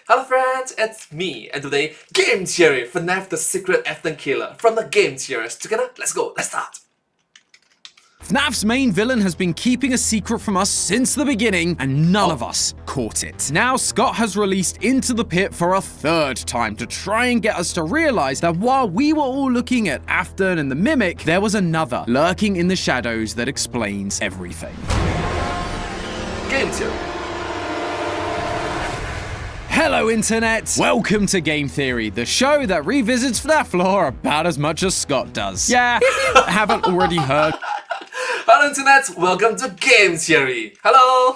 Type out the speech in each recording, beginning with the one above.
Hello friends, it's me, and today, Game Theory, FNAF the Secret Afton Killer from the Game Theories. Together, let's go, let's start! FNAF's main villain has been keeping a secret from us since the beginning, and none of us caught it. Now, Scott has released Into the Pit for a third time to try and get us to realize that while we were all looking at Afton and the Mimic, there was another lurking in the shadows that explains everything. Game Theory. Hello Internet! Welcome to Game Theory, the show that revisits FNAF lore about as much as Scott does. Yeah, if you haven't already heard. Hello Internet, welcome to Game Theory. Hello!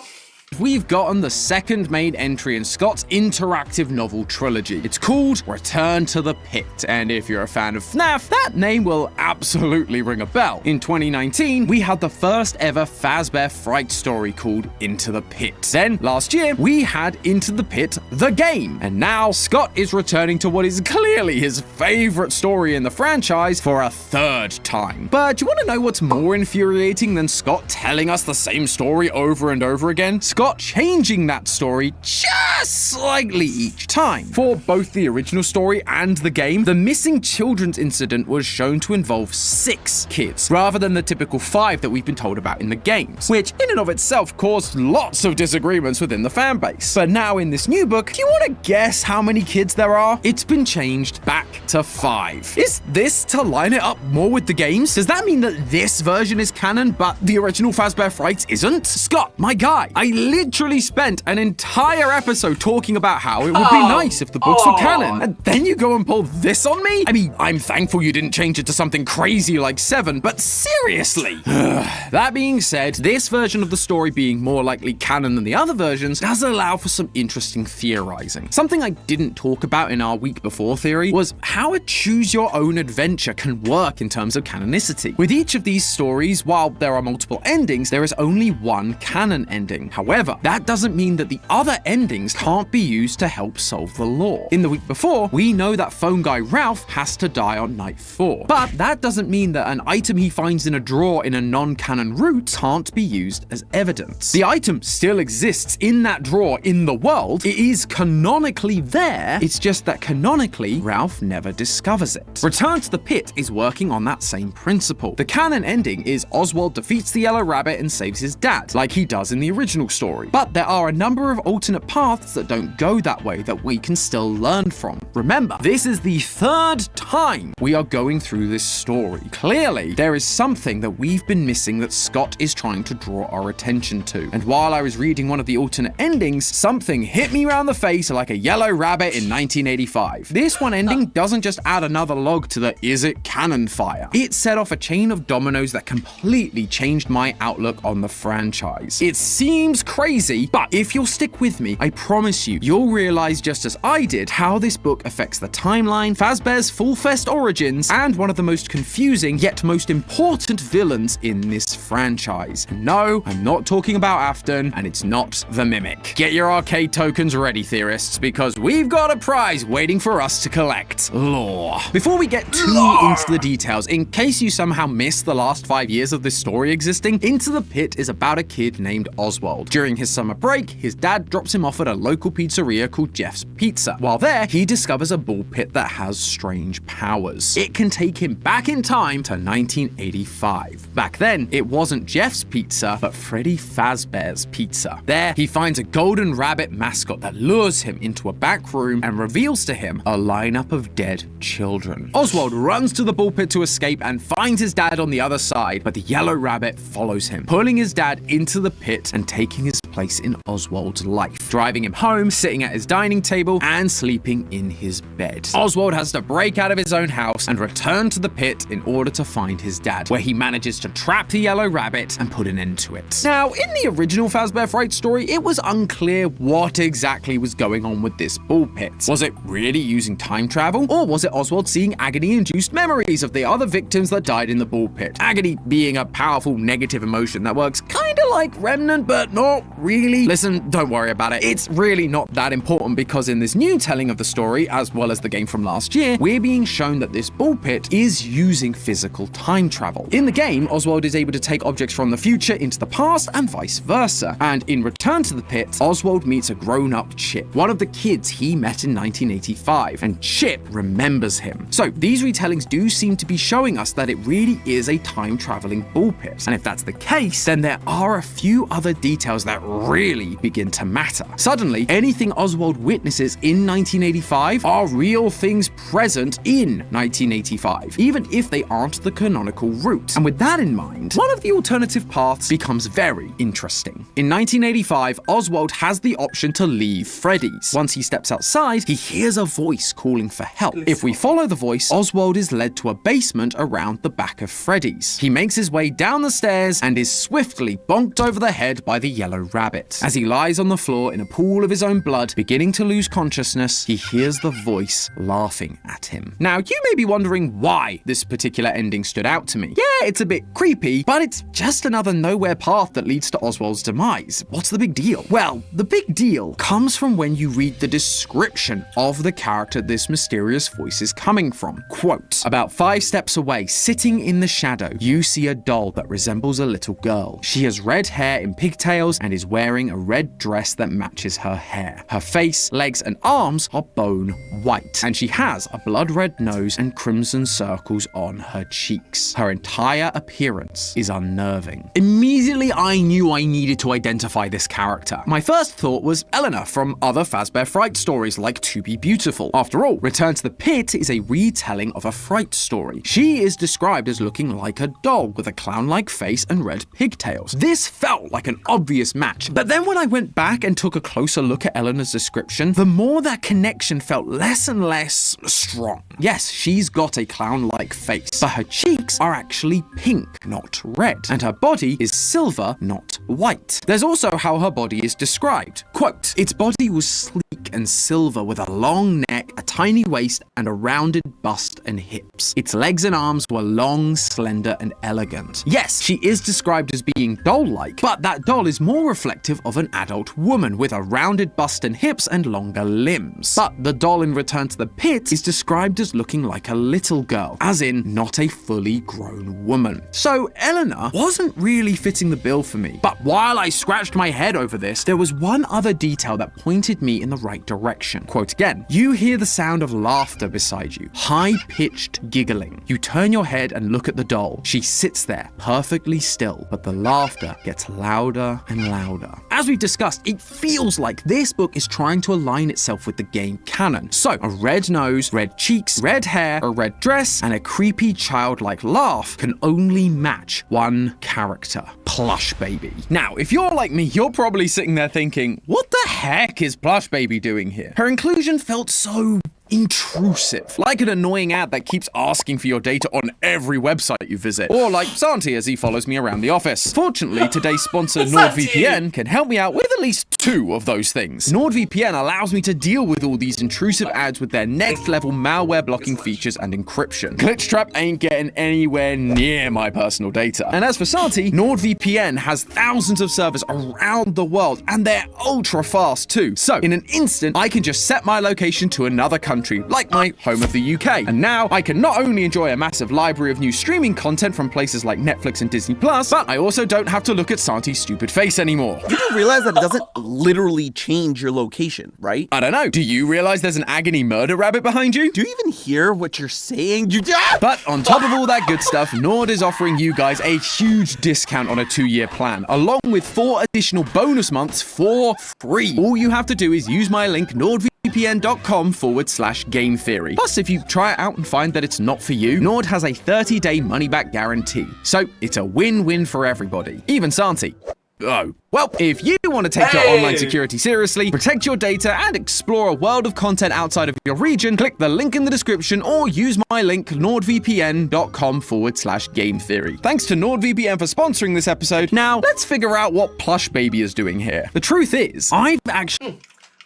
We've gotten the second main entry in Scott's interactive novel trilogy. It's called Return to the Pit, and if you're a fan of FNAF, that name will absolutely ring a bell. In 2019, we had the first ever Fazbear Fright story called Into the Pit. Then, last year, we had Into the Pit, the game. And now, Scott is returning to what is clearly his favorite story in the franchise for a third time. But do you want to know what's more infuriating than Scott telling us the same story over and over again? Scott changing that story just slightly each time. For both the original story and the game, the missing children's incident was shown to involve 6 kids, rather than the typical 5 that we've been told about in the games, which in and of itself caused lots of disagreements within the fanbase. But now in this new book, do you want to guess how many kids there are? It's been changed back to 5. Is this to line it up more with the games? Does that mean that this version is canon, but the original Fazbear Fright isn't? Scott, my guy, I literally spent an entire episode talking about how it would be nice if the books were canon, and then you go and pull this on me? I mean, I'm thankful you didn't change it to something crazy like 7, but seriously! That being said, this version of the story being more likely canon than the other versions does allow for some interesting theorizing. Something I didn't talk about in our week before theory was how a choose-your-own adventure can work in terms of canonicity. With each of these stories, while there are multiple endings, there is only one canon ending. However, that doesn't mean that the other endings can't be used to help solve the lore. In the week before, we know that phone guy Ralph has to die on night 4. But that doesn't mean that an item he finds in a drawer in a non-canon route can't be used as evidence. The item still exists in that drawer in the world. It is canonically there. It's just that canonically, Ralph never discovers it. Return to the Pit is working on that same principle. The canon ending is Oswald defeats the Yellow Rabbit and saves his dad, like he does in the original story. But there are a number of alternate paths that don't go that way that we can still learn from. Remember, this is the third time we are going through this story. Clearly, there is something that we've been missing that Scott is trying to draw our attention to. And while I was reading one of the alternate endings, something hit me around the face like a yellow rabbit in 1985. This one ending doesn't just add another log to the is it canon fire. It set off a chain of dominoes that completely changed my outlook on the franchise. It seems crazy, but if you'll stick with me, I promise you'll realize just as I did how this book affects the timeline, Fazbear's Full Fest origins, and one of the most confusing yet most important villains in this franchise. And no, I'm not talking about Afton, and it's not the Mimic. Get your arcade tokens ready, theorists, because we've got a prize waiting for us to collect. Lore. Before we get too into the details, in case you somehow missed the last 5 years of this story existing, Into the Pit is about a kid named Oswald. During his summer break, his dad drops him off at a local pizzeria called Jeff's Pizza. While there, he discovers a ball pit that has strange powers. It can take him back in time to 1985. Back then, it wasn't Jeff's Pizza, but Freddy Fazbear's Pizza. There, he finds a golden rabbit mascot that lures him into a back room and reveals to him a lineup of dead children. Oswald runs to the ball pit to escape and finds his dad on the other side, but the yellow rabbit follows him, pulling his dad into the pit and taking his place in Oswald's life, driving him home, sitting at his dining table, and sleeping in his bed. Oswald has to break out of his own house and return to the pit in order to find his dad, where he manages to trap the yellow rabbit and put an end to it. Now, in the original Fazbear Fright story, it was unclear what exactly was going on with this ball pit. Was it really using time travel, or was it Oswald seeing agony-induced memories of the other victims that died in the ball pit? Agony being a powerful negative emotion that works kinda like Remnant, but not really. Listen, don't worry about it's really not that important because in this new telling of the story, as well as the game from last year, we're being shown that this ball pit is using physical time travel. In the game, Oswald is able to take objects from the future into the past and vice versa. And in Return to the Pit, Oswald meets a grown-up Chip, one of the kids he met in 1985, and Chip remembers him. So these retellings do seem to be showing us that it really is a time-traveling ball pit. And if that's the case, then there are a few other details that really begin to matter. Suddenly, anything Oswald witnesses in 1985 are real things present in 1985, even if they aren't the canonical route. And with that in mind, one of the alternative paths becomes very interesting. In 1985, Oswald has the option to leave Freddy's. Once he steps outside, he hears a voice calling for help. If we follow the voice, Oswald is led to a basement around the back of Freddy's. He makes his way down the stairs and is swiftly bonked over the head by the yellow rabbit. As he lies on the floor in a pool of his own blood, beginning to lose consciousness, he hears the voice laughing at him. Now, you may be wondering why this particular ending stood out to me. Yeah, it's a bit creepy, but it's just another nowhere path that leads to Oswald's demise. What's the big deal? Well, the big deal comes from when you read the description of the character this mysterious voice is coming from. Quote, "About 5 steps away, sitting in the shadow, you see a doll that resembles a little girl. She has red hair in pigtails and is wearing a red dress that matches her hair. Her face, legs, and arms are bone white, and she has a blood-red nose and crimson circles on her cheeks. Her entire appearance is unnerving." Immediately, I knew I needed to identify this character. My first thought was Eleanor from other Fazbear Fright stories like To Be Beautiful. After all, Return to the Pit is a retelling of a Fright story. She is described as looking like a doll with a clown-like face and red pigtails. This felt like an obvious match, but then when I went back and took a closer look at Eleanor's description, the more that connection felt less and less strong. Yes, she's got a clown-like face, but her cheeks are actually pink, not red, and her body is silver, not white. There's also how her body is described. Quote, "Its body was sleek and silver with a long neck, a tiny waist, and a rounded bust and hips. Its legs and arms were long, slender, and elegant." Yes, she is described as being doll-like, but that doll is more reflective of an adult woman with a rounded bust and hips and longer limbs. But the doll in Return to the Pit is described as looking like a little girl, as in not a fully grown woman. So Eleanor wasn't really fitting the bill for me. But while I scratched my head over this, there was one other detail that pointed me in the right direction. Quote again, "You hear the sound of laughter beside you, high-pitched giggling. You turn your head and look at the doll. She sits there, perfectly still, but the laughter gets louder and louder." As we've discussed, it feels like this book is trying to align itself with the game canon. So, a red nose, red cheeks, red hair, a red dress, and a creepy childlike laugh can only match one character, Plush Baby. Now, if you're like me, you're probably sitting there thinking, what the heck is Plush Baby doing here? Her inclusion felt so intrusive, like an annoying ad that keeps asking for your data on every website you visit, or like Santi as he follows me around the office. Fortunately, today's sponsor NordVPN can help me out with at least 2 of those things. NordVPN allows me to deal with all these intrusive ads with their next level malware blocking features and encryption. Glitchtrap ain't getting anywhere near my personal data. And as for Santi, NordVPN has thousands of servers around the world, and they're ultra fast too. So in an instant, I can just set my location to another country, like my home of the UK. And now I can not only enjoy a massive library of new streaming content from places like Netflix and Disney Plus, but I also don't have to look at Santi's stupid face anymore. You do realize that it doesn't literally change your location, right? I don't know. Do you realize there's an agony murder rabbit behind you? Do you even hear what you're saying? But on top of all that good stuff, Nord is offering you guys a huge discount on a 2-year plan, along with 4 additional bonus months for free. All you have to do is use my link, nordvpn.com/game theory. Plus, if you try it out and find that it's not for you, Nord has a 30-day money-back guarantee. So it's a win-win for everybody, even Santi. Oh. Well, if you want to take your online security seriously, protect your data, and explore a world of content outside of your region, click the link in the description or use my link, nordvpn.com/game theory. Thanks to NordVPN for sponsoring this episode. Now, let's figure out what Plush Baby is doing here. The truth is, I've actually...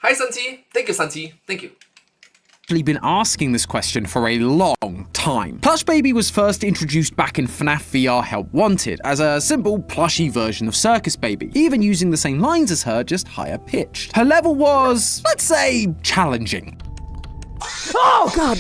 Hi, Santi. Thank you, Santi. Thank you. been asking this question for a long time. Plush Baby was first introduced back in FNAF VR Help Wanted as a simple plushy version of Circus Baby, even using the same lines as her, just higher pitched. Her level was, let's say, challenging. Oh god!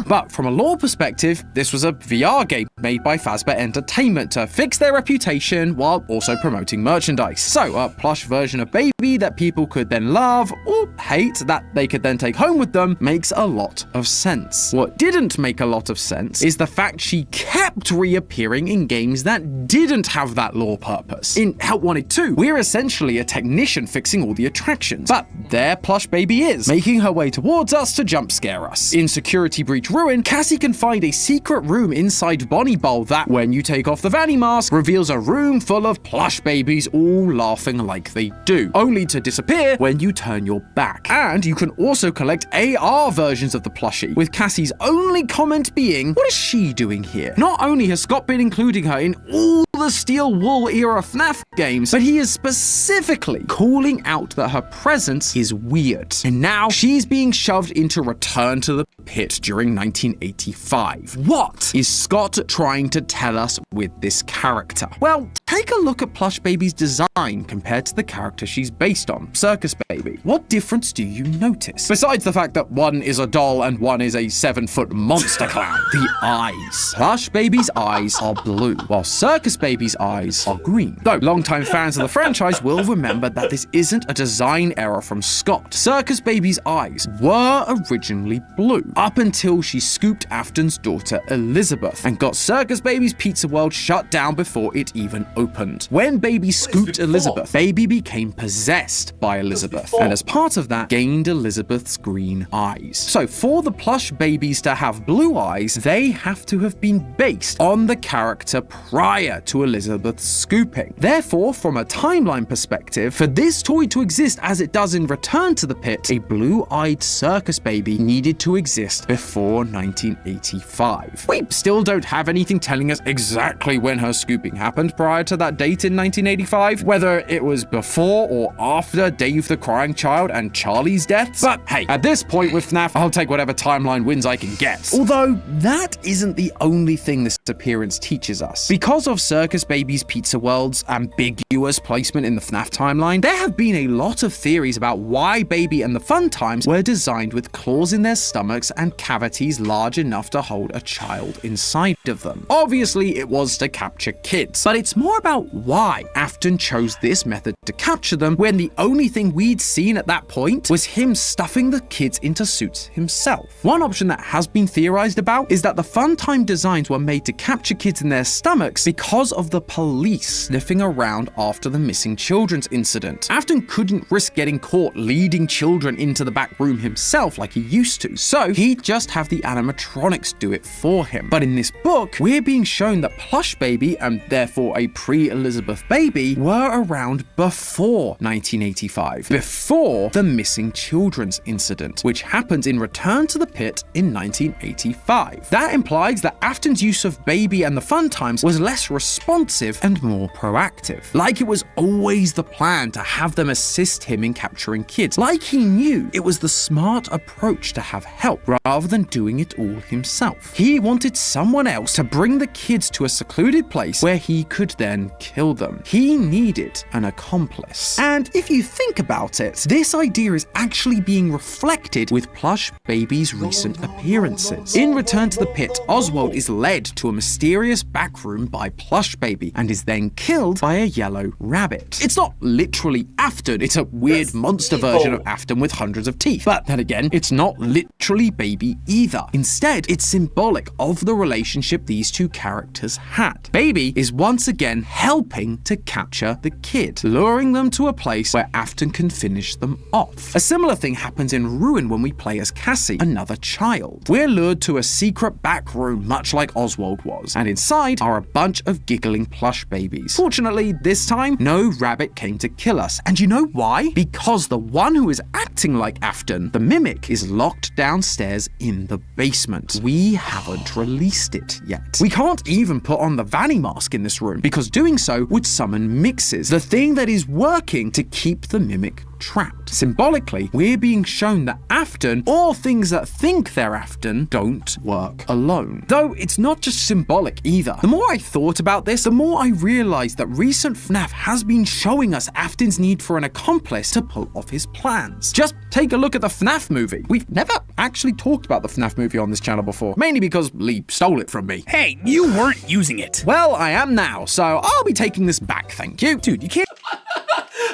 But from a lore perspective, this was a VR game made by Fazbear Entertainment to fix their reputation while also promoting merchandise. So, a plush version of Baby that people could then love or hate that they could then take home with them makes a lot of sense. What didn't make a lot of sense is the fact she kept reappearing in games that didn't have that lore purpose. In Help Wanted 2, we're essentially a technician fixing all the attractions, but there Plush Baby is, making her way towards us to jump scare us. In Security Breach Ruin, Cassie can find a secret room inside Bonnie Bowl that, when you take off the Vanny mask, reveals a room full of plush babies all laughing like they do, only to disappear when you turn your back. And you can also collect AR versions of the plushie, with Cassie's only comment being, "What is she doing here?" Not only has Scott been including her in all the Steel Wool era FNAF games, but he is specifically calling out that her presence is weird. And now she's being shoved into Return to the Pit during 1985. What is Scott trying to tell us with this character? Well, take a look at Plush Baby's design compared to the character she's based on, Circus Baby. What difference do you notice? Besides the fact that one is a doll and one is a 7-foot monster clown. The eyes. Plush Baby's eyes are blue, while Circus Baby's eyes are green. Though longtime fans of the franchise will remember that this isn't a design error from Scott. Circus Baby's eyes were originally blue, up until she scooped Afton's daughter Elizabeth and got Circus Baby's Pizza World shut down before it even opened. When Baby scooped Elizabeth, Baby became possessed by Elizabeth, and as part of that, gained Elizabeth's green eyes. So for the plush babies to have blue eyes, they have to have been based on the character prior to Elizabeth's scooping. Therefore, from a timeline perspective, for this toy to exist as it does in Return to the Pit, a blue-eyed Circus Baby needed to exist before 1985. We still don't have anything telling us exactly when her scooping happened prior to that date in 1985, whether it was before or after Dave the Crying Child and Charlie's deaths. But hey, at this point with FNAF, I'll take whatever timeline wins I can get. Although, that isn't the only thing this appearance teaches us. Because of Circus Baby's Pizza World's ambiguous placement in the FNAF timeline, there have been a lot of theories about why Baby and the Fun Times were designed with claws in their stomachs and cavities large enough to hold a child inside of them. Obviously, it was to capture kids, but it's more about why Afton chose this method to capture them when the only thing we'd seen at that point was him stuffing the kids into suits himself. One option that has been theorized about is that the Fun Time designs were made to capture kids in their stomachs because of the police sniffing around after the missing children's incident. Afton couldn't risk getting caught leading children into the back room himself like he used to, so he'd just have the animatronics do it for him. But in this book, we're being shown that Plush Baby, and therefore a pre-Elizabeth Baby, were around before 1985, before the missing children's incident, which happened in Return to the Pit in 1985. That implies that Afton's use of Baby and the Fun Times was less responsive and more proactive. Like it was always the plan to have them assist him in capturing kids. Like he knew it was the smart approach to have help rather than doing it all himself. He wanted someone else to bring the kids to a secluded place where he could then kill them. He needed an accomplice. And if you think about it, this idea is actually being reflected with Plush Baby's recent appearances. In Return to the Pit, Oswald is led to a mysterious back room by Plush Baby and is then killed by a yellow rabbit. It's not literally Afton, it's a weird monster version of Afton with hundreds of teeth. But then again, it's not literally Baby either. Instead, it's symbolic of the relationship these two characters had. Baby is once again helping to capture the kid, luring them to a place where Afton can finish them off. A similar thing happens in Ruin when we play as Cassie, another child. We're lured to a secret back room much like Oswald was, and inside are a bunch of giggling plush babies. Fortunately, this time, no rabbit came to kill us. And you know why? Because the one who is acting like Afton, the mimic, is locked downstairs in the basement. We haven't released it yet. We can't even put on the Vanny mask in this room, because doing so would summon mixes, the thing that is working to keep the mimic trapped. Symbolically, we're being shown that Afton, or things that think they're Afton, don't work alone. Though it's not just symbolic either. The more I thought about this, the more I realized that recent FNAF has been showing us Afton's need for an accomplice to pull off his plans. Just take a look at the FNAF movie. We've never actually talked about the FNAF movie on this channel before, mainly because Lee stole it from me. Hey, you weren't using it. Well, I am now, so I'll be taking this back, thank you. Dude, you can't.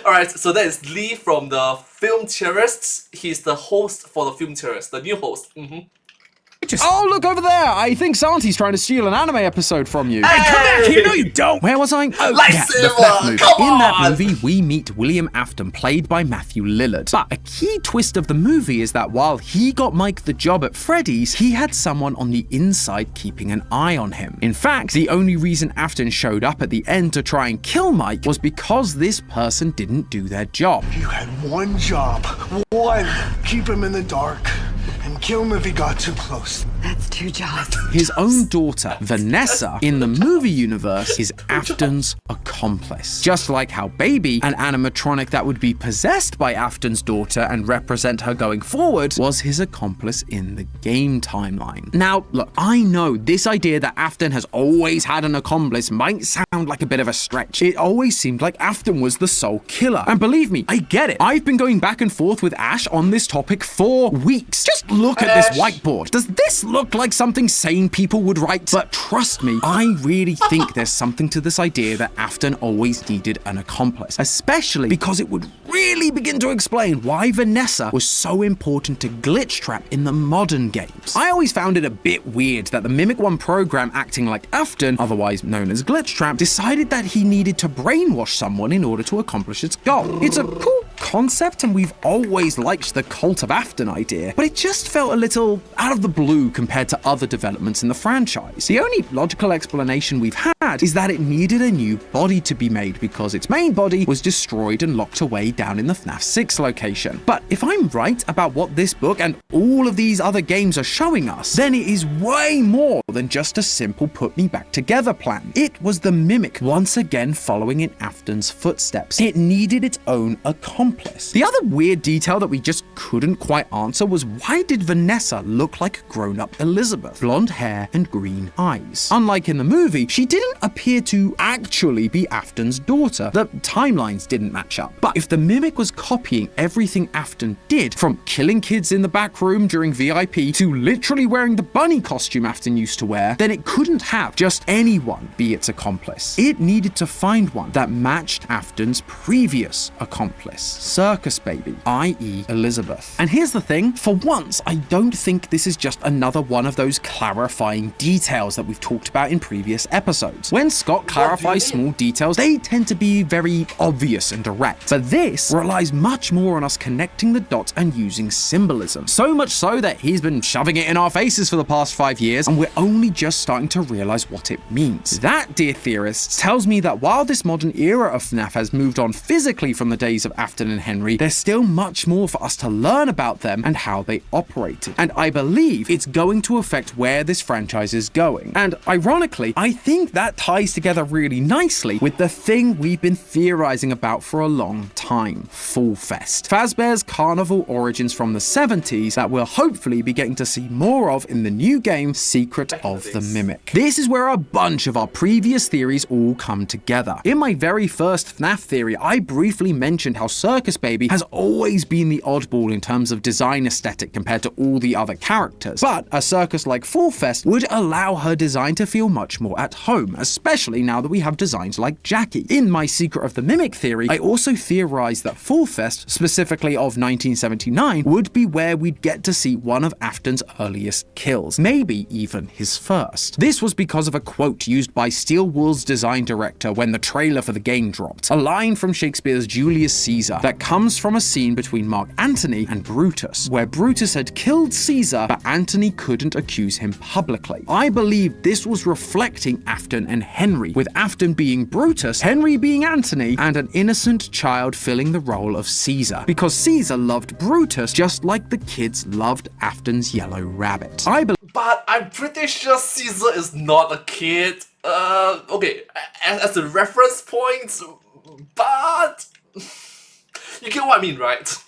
Alright, so that is Lee from the Film Terrorists. He's the host for the Film Terrorists, the new host. Oh, look over there! I think Santi's trying to steal an anime episode from you. Hey, come back here! No, you don't! Where was I? Oh, Lightsaber, the FNAF movie. come In that on! movie, we meet William Afton, played by Matthew Lillard. But a key twist of the movie is that while he got Mike the job at Freddy's, he had someone on the inside keeping an eye on him. In fact, the only reason Afton showed up at the end to try and kill Mike was because this person didn't do their job. You had one job. One. Keep him in the dark and kill him if he got too close. That's 2 jobs. His own daughter, Vanessa, in the movie universe, is Afton's accomplice. Just like how Baby, an animatronic that would be possessed by Afton's daughter and represent her going forward, was his accomplice in the game timeline. Now, look, I know this idea that Afton has always had an accomplice might sound like a bit of a stretch. It always seemed like Afton was the sole killer. And believe me, I get it. I've been going back and forth with Ash on this topic for weeks. Just look at this whiteboard. Does this look like something sane people would write? But trust me, I really think there's something to this idea that Afton always needed an accomplice, especially because it would really begin to explain why Vanessa was so important to Glitch Trap in the modern games. I always found it a bit weird that the Mimic 1 program acting like Afton, otherwise known as Glitch Trap, decided that he needed to brainwash someone in order to accomplish its goal. It's a cool concept, and we've always liked the Cult of Afton idea, but it just felt a little out of the blue compared to other developments in the franchise. The only logical explanation we've had is that it needed a new body to be made because its main body was destroyed and locked away down in the FNAF 6 location. But if I'm right about what this book and all of these other games are showing us, then it is way more than just a simple put me back together plan. It was the Mimic once again following in Afton's footsteps. It needed its own accomplice. The other weird detail that we just couldn't quite answer was why did Vanessa look like grown-up Elizabeth? Blonde hair and green eyes. Unlike in the movie, she didn't appear to actually be Afton's daughter. The timelines didn't match up. But if the Mimic was copying everything Afton did, from killing kids in the back room during VIP to literally wearing the bunny costume Afton used to wear, then it couldn't have just anyone be its accomplice. It needed to find one that matched Afton's previous accomplice, Circus Baby, i.e. Elizabeth. And here's the thing, for once, I don't think this is just another one of those clarifying details that we've talked about in previous episodes. When Scott clarifies small details, they tend to be very obvious and direct. But this relies much more on us connecting the dots and using symbolism. So much so that he's been shoving it in our faces for the past 5 years, and we're only just starting to realize what it means. That, dear theorists, tells me that while this modern era of FNAF has moved on physically from the days of Afton and Henry, there's still much more for us to learn about them and how they operated. And I believe it's going to affect where this franchise is going. And ironically, I think that ties together really nicely with the thing we've been theorizing about for a long time, Fall Fest. Fazbear's carnival origins from the 70s that we'll hopefully be getting to see more of in the new game, Secret of the Mimic. This is where a bunch of our previous theories all come together. In my very first FNAF theory, I briefly mentioned how Circus Baby has always been the oddball in terms of design aesthetic compared to all the other characters, but a circus like Fall Fest would allow her design to feel much more at home, especially now that we have designs like Jackie. In my Secret of the Mimic theory, I also theorized that Fall Fest, specifically of 1979, would be where we'd get to see one of Afton's earliest kills, maybe even his first. This was because of a quote used by Steel Wool's design director when the trailer for the game dropped, a line from Shakespeare's Julius Caesar that comes from a scene between Mark Antony and Brutus, where Brutus had killed Caesar, but Antony couldn't accuse him publicly. I believe this was reflecting Afton and Henry, with Afton being Brutus, Henry being Antony, and an innocent child filling the role of Caesar, because Caesar loved Brutus just like the kids loved Afton's yellow rabbit. But I'm pretty sure Caesar is not a kid. Okay, as a reference point, but You get what I mean, right?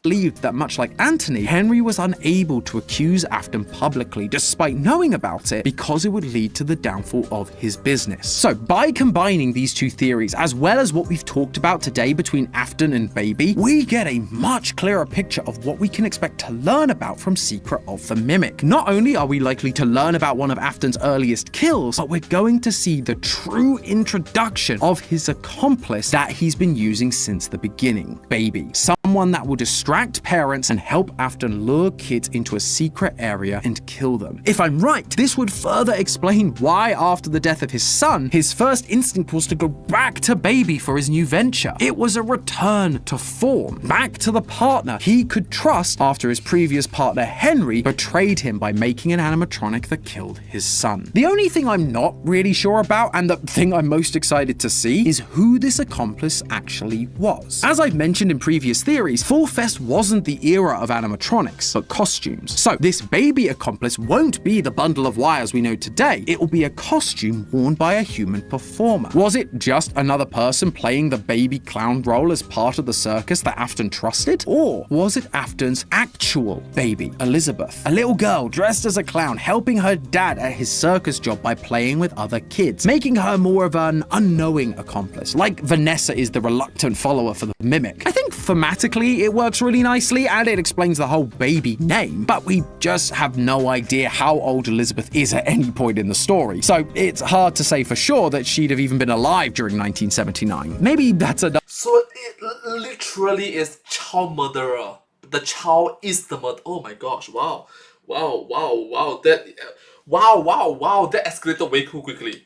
Believed that much like Anthony, Henry was unable to accuse Afton publicly despite knowing about it because it would lead to the downfall of his business. So by combining these two theories as well as what we've talked about today between Afton and Baby, we get a much clearer picture of what we can expect to learn about from Secret of the Mimic. Not only are we likely to learn about one of Afton's earliest kills, but we're going to see the true introduction of his accomplice that he's been using since the beginning, Baby. Someone that will distract parents and help Afton lure kids into a secret area and kill them. If I'm right, this would further explain why after the death of his son, his first instinct was to go back to Baby for his new venture. It was a return to form, back to the partner he could trust after his previous partner Henry betrayed him by making an animatronic that killed his son. The only thing I'm not really sure about, and the thing I'm most excited to see, is who this accomplice actually was. As I've mentioned in previous theories, Fall Fest wasn't the era of animatronics, but costumes. So this Baby accomplice won't be the bundle of wires we know today. It will be a costume worn by a human performer. Was it just another person playing the baby clown role as part of the circus that Afton trusted? Or was it Afton's actual baby, Elizabeth? A little girl dressed as a clown helping her dad at his circus job by playing with other kids, making her more of an unknowing accomplice, like Vanessa is the reluctant follower for the Mimic. I think thematically it works really nicely and it explains the whole Baby name, but we just have no idea how old Elizabeth is at any point in the story, so it's hard to say for sure that she'd have even been alive during 1979. Maybe that's a... So it literally is child murderer. The child is the murderer. Oh my gosh! Wow! That escalated way too quickly.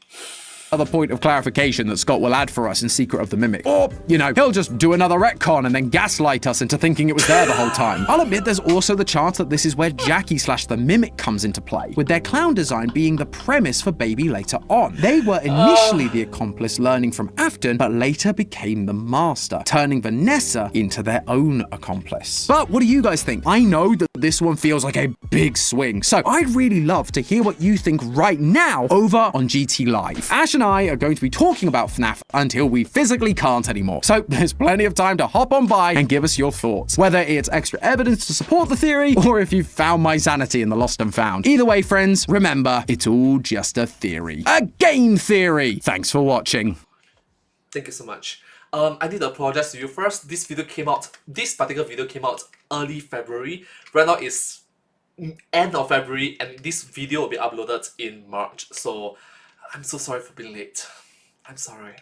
Other point of clarification that Scott will add for us in Secret of the Mimic. Or, you know, he'll just do another retcon and then gaslight us into thinking it was there the whole time. I'll admit there's also the chance that this is where Jackie / the Mimic comes into play, with their clown design being the premise for Baby later on. They were initially the accomplice learning from Afton, but later became the master, turning Vanessa into their own accomplice. But what do you guys think? I know that this one feels like a big swing, so I'd really love to hear what you think right now over on GT Live. Ash and I are going to be talking about FNAF until we physically can't anymore, so there's plenty of time to hop on by and give us your thoughts, whether it's extra evidence to support the theory or if you've found my sanity in the lost and found. Either way, friends, remember, it's all just a theory. A game theory! Thanks for watching. Thank you so much. I need to apologize to you first. This particular video came out early February. Right now it's end of February and this video will be uploaded in March, so I'm so sorry for being late. I'm sorry.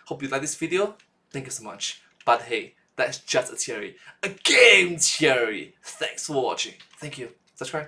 Hope you like this video. Thank you so much. But hey, that's just a theory. A game theory! Thanks for watching. Thank you. Subscribe.